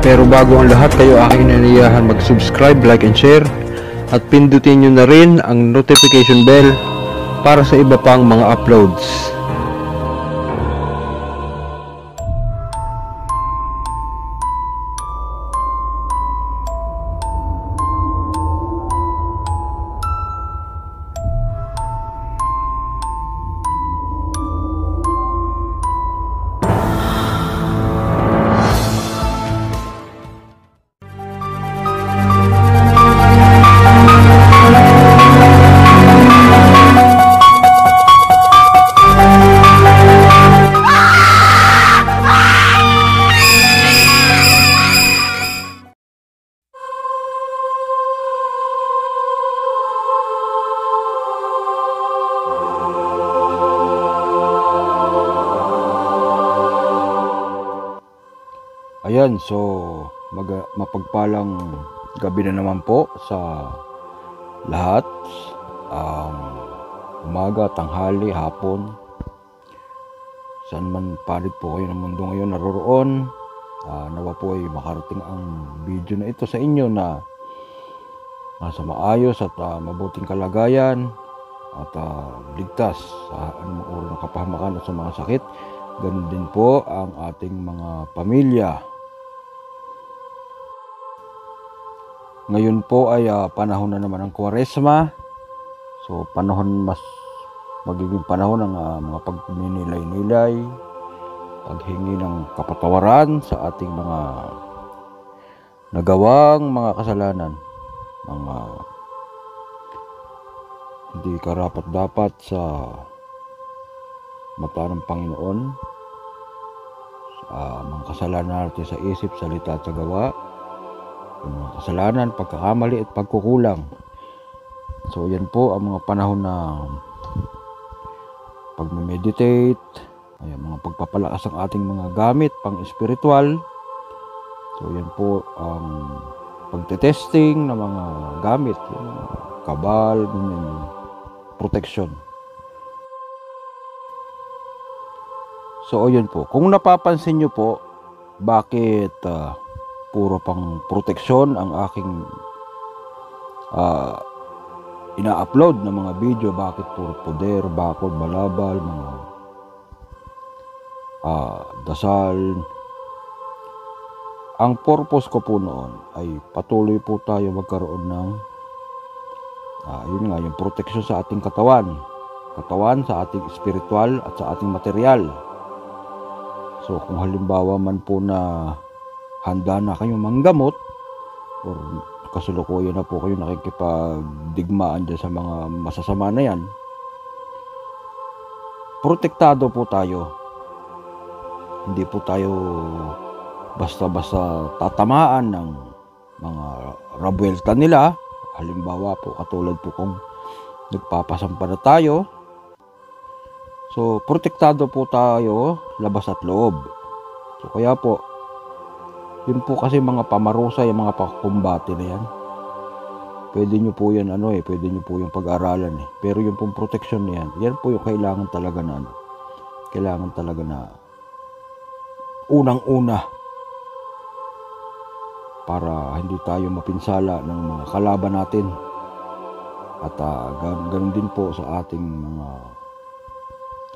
Pero bago ang lahat, kayo aking inaniyahan mag-subscribe, like and share at pindutin nyo na rin ang notification bell para sa iba pang mga uploads. Ayan, so mapagpalang gabi na naman po sa lahat. Umaga, tanghali, hapon, saan man palit po kayo ng mundo ngayon naroroon, nawa po ay makarating ang video na ito sa inyo na nasa maayos at mabuting kalagayan at ligtas sa anumang uri ng kapahamakan at sa mga sakit. Ganun din po ang ating mga pamilya. Ngayon po ay panahon na naman ng Kwaresma. So panahon magiging panahon ng mga pagninilay-nilay, paghingi ng kapatawaran sa ating mga nagawang mga kasalanan, mga hindi karapat-dapat sa mata ng Panginoon, mga kasalanan natin sa isip, salita at sa gawa, yung mga kasalanan, pagkakamali at pagkukulang. So yan po ang mga panahon na pag-meditate, mga pagpapalakas ng ating mga gamit pang espiritual. So yan po ang pagtetesting ng mga gamit, yung kabal, protection. So yun po, kung napapansin nyo po bakit puro pang proteksyon ang aking ina-upload na mga video, bakit puro poder, bakod, balabal, mga dasal. Ang purpose ko po noon ay patuloy po tayo magkaroon ng yun nga, yung proteksyon sa ating katawan, sa ating spiritual at sa ating material. So kung halimbawa man po na handa na kayong manggamot or kasulukuyan na po kayo nakikipagdigmaan dyan sa mga masasama na yan, protektado po tayo. Hindi po tayo basta-basta tatamaan ng mga rabwelta nila. Halimbawa po, katulad po kung nagpapasampa na tayo, so protektado po tayo labas at loob. So kaya po, yun po kasi mga pamarusa, yung mga pakumbate na yan, pwede nyo po yan pwede nyo po yung pag-aralan pero yung pong protection na yan po yung kailangan talaga na unang-una para hindi tayo mapinsala ng mga kalaban natin. At ganun din po sa ating mga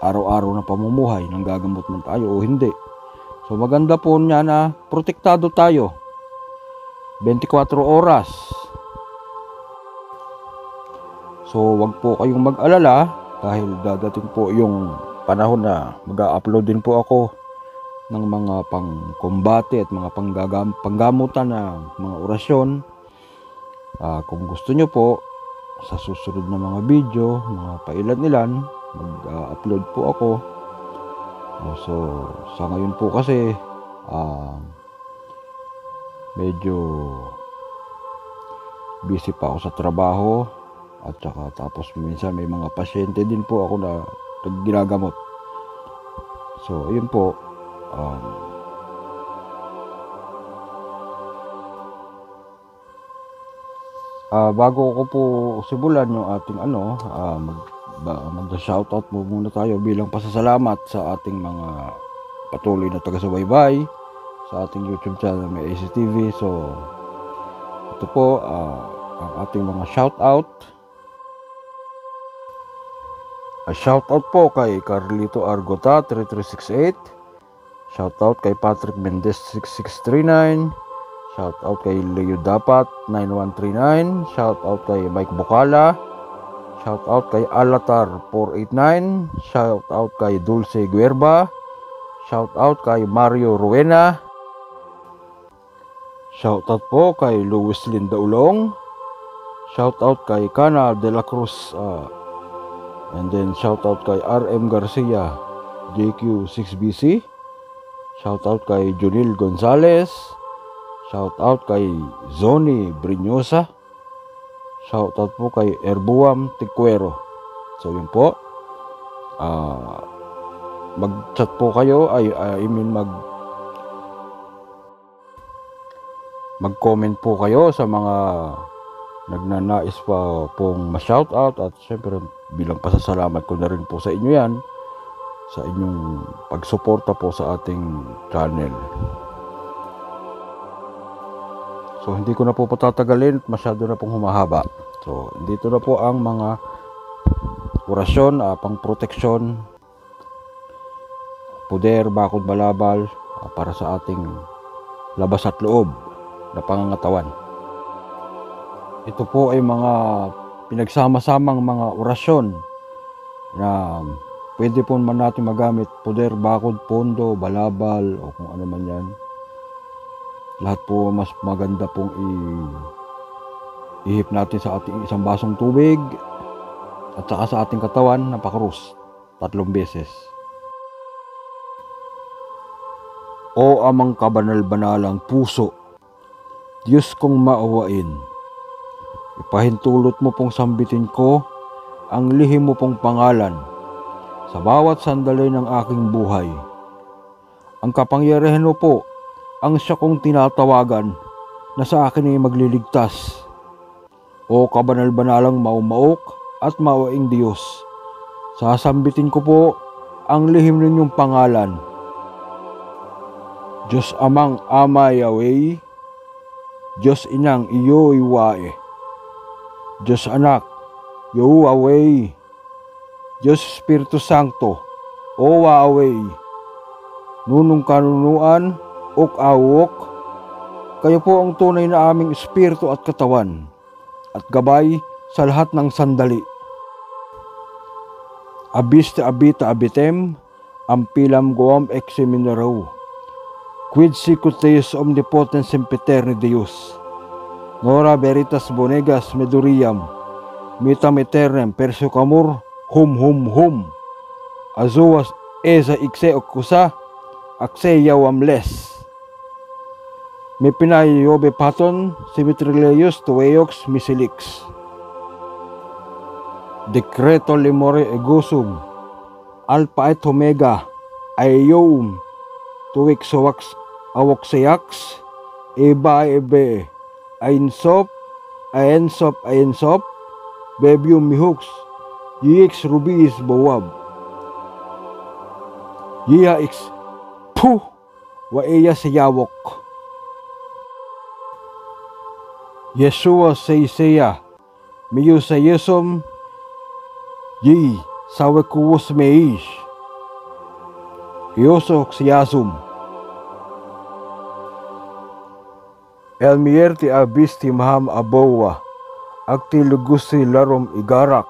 araw-araw na pamumuhay, nang gagamot man tayo o hindi. So maganda po niya na protektado tayo 24 oras. So wag po kayong mag-alala dahil dadating po yung panahon na mag-upload din po ako ng mga pangkombate at mga panggamutan na mga orasyon. Kung gusto nyo po, sa susunod na mga video, mga pailan-ilan, mag-upload po ako. So sa ngayon po kasi medyo busy pa ako sa trabaho at saka tapos minsan may mga pasyente din po ako na ginagamot. So ayun po, bago ko po simulan yung ating mag-shoutout mo muna tayo bilang pasasalamat sa ating mga patuloy na taga-subaybay sa ating YouTube channel, may ACTV. So ito po ang ating mga shoutout. Shoutout po kay Carlito Argota 3368. Shoutout kay Patrick Mendez 6639. Shoutout kay Leo Dapat 9139. Shoutout kay Mike Bukala. Shoutout kay Alatar 489. Shoutout kay Dulce Guerba. Shoutout kay Mario Ruena. Shoutout po kay Luis Linda Ulong. Shoutout kay Cana de la Cruz. And then shoutout kay RM Garcia JQ6BC. Shoutout kay Junil Gonzalez. Shoutout kay Zoni Brinosa. Shoutout po kay Erbuam Ticuero. So yun po. Mag-chat po kayo. Mag-comment po kayo sa mga nagnanais pa pong ma-shoutout. At syempre bilang pasasalamat ko na rin po sa inyo yan, sa inyong pagsuporta po sa ating channel. So hindi ko na po patatagalin at masyado na pong humahaba. So dito na po ang mga orasyon, pang proteksyon, puder, bakod, balabal, para sa ating labas at loob na pangangatawan. Ito po ay mga pinagsama-samang mga orasyon na pwede po man natin magamit, puder, bakod, pondo, balabal, o kung ano man yan. Lahat po mas maganda pong ihip natin sa ating isang basong tubig at saka sa ating katawan na pakrus 3 beses. O amang kabanal-banalang puso, Diyos kong maawain, ipahintulot mo pong sambitin ko ang lihim mo pong pangalan sa bawat sandali ng aking buhay. Ang kapangyarihan mo po ang siya kong tinatawagan na sa akin ay magliligtas. O kabanal-banalang maumaok at maawaing Diyos, sasambitin ko po ang lihim ninyong pangalan. Diyos amang ama Yahweh, Diyos inang iyo iwae, Diyos anak Yahweh, Diyos Espiritu Santo o Yahweh, nunong kanunuan ok awok, kayo po ang tunay na aming espiritu at katawan at gabay sa lahat ng sandali. Abiste abita abitem, ampilam goam exeminaraw, quid sicuteus omnipotens sempiterni Deus, nora veritas bonegas meduriam, mitam eternem persucamur hum, azuas eza ikse okusa, akse yawamles. Me pinayobe paton simitrileus tueox misilix. Decreto limore egosum alpha et omega aeum tuwik sowax awokseax eba ebe ainsop bebium mihux yix rubiis bawab yiya x puh wa iya sayawok. Yeshua seiseya miyo sa yesom yi sawekuos meish yosok siyasum el mierti abisti maham abowa akti lugusi larom igarak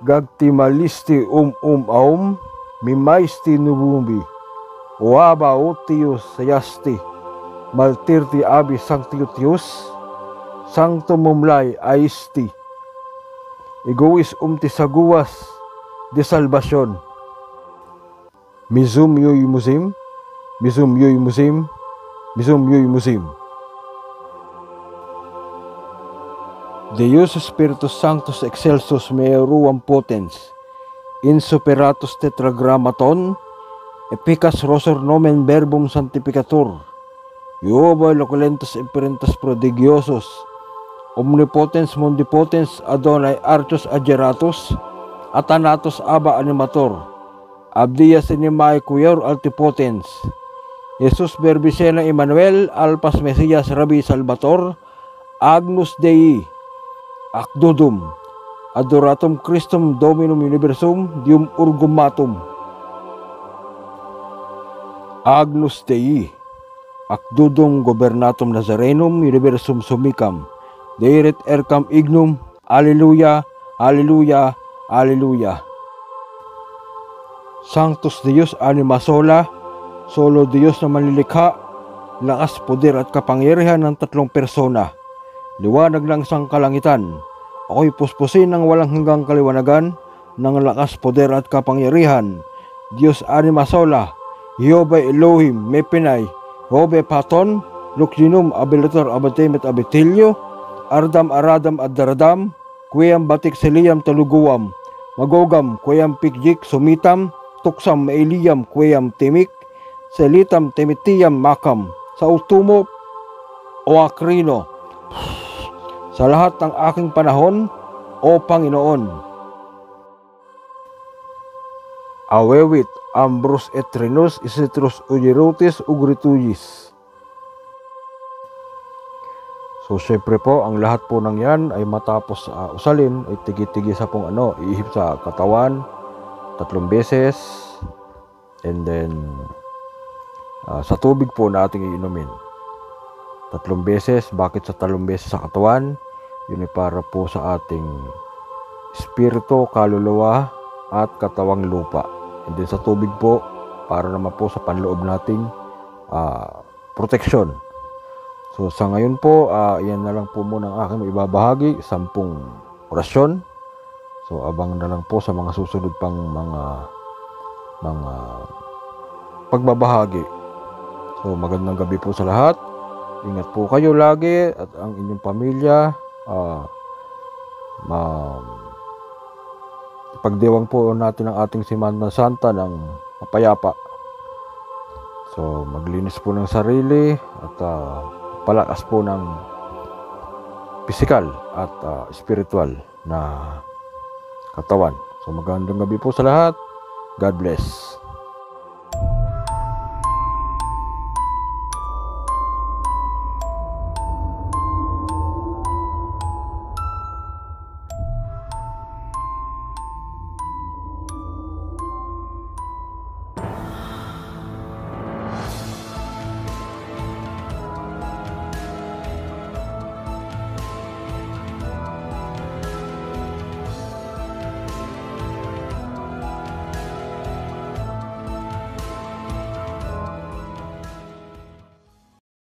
gagti malisti aum mimaisti nubumbi waba utius sayasti maltirti abi sanctiutius sanctum mumlay aisti egois saguas de salvasyon mizum yoy musim Deus Spiritus Sanctus excelsus meruam potens insuperatus tetragrammaton efficax roser nomen verbum sanctificator Iova loculentus imperentus prodigiosus omnipotens mondipotens Adonai archos ageratus atanatos aba animator abdia sinimai cuior altipotens Jesus Verbicena Emmanuel, Alpas Mesias Rabi Salvator, Agnus Dei, Acdodum, Adoratum Christum Dominum Universum, Dium Urgumatum, Agnus Dei, Acdodum Gobernatum Nazarenum Universum Sumicam, Deiret Ercam Ignum, Alleluia, Alleluia, Alleluia. Sanctus Deus Anima Sola, Solo Diyos na manlilikha, lakas, poder at kapangyarihan ng tatlong persona, liwanag ng sangkalangitan, ako'y puspusin ng walang hanggang kaliwanagan, ng lakas, poder at kapangyarihan, Diyos Anima Sola, Jehovah Elohim, Mepinay, Jehovah Paton, Luxinum, Abilator, Abatemet, Abetilio, Ardam, Aradam, Addaradam, Kuyam, Batik, Seliam, Taluguam, Magogam, Kuyam, Pikjik, Sumitam, Tuksam, Maeliyam, Kuyam, Timik, Selitam, Temitiyam, Makam, sa utumo o Akrino, sa lahat ng aking panahon, o Panginoon. Awewit, Ambrus et Renus, Isitrus Ugerotis, Ugrituyis. So, syempre po, ang lahat po ng yan ay matapos usalin, ay tigi-tigi sa pong iihip sa katawan, 3 beses, and then, sa tubig po nating iinumin 3 beses. Bakit sa 3 beses sa katawan? Yun ay para po sa ating espiritu, kaluluwa at katawang lupa. And then sa tubig po, para naman po sa panloob nating protection. So sa ngayon po, yan na lang po muna ang aking ibabahagi, 10 orasyon. So abang na lang po sa mga susunod pang mga pagbabahagi. So magandang gabi po sa lahat. Ingat po kayo lagi at ang inyong pamilya. Pagdiwang po natin ang ating Semana Santa ng mapayapa. So maglinis po ng sarili at palakas po ng pisikal at spiritual na katawan. So magandang gabi po sa lahat. God bless.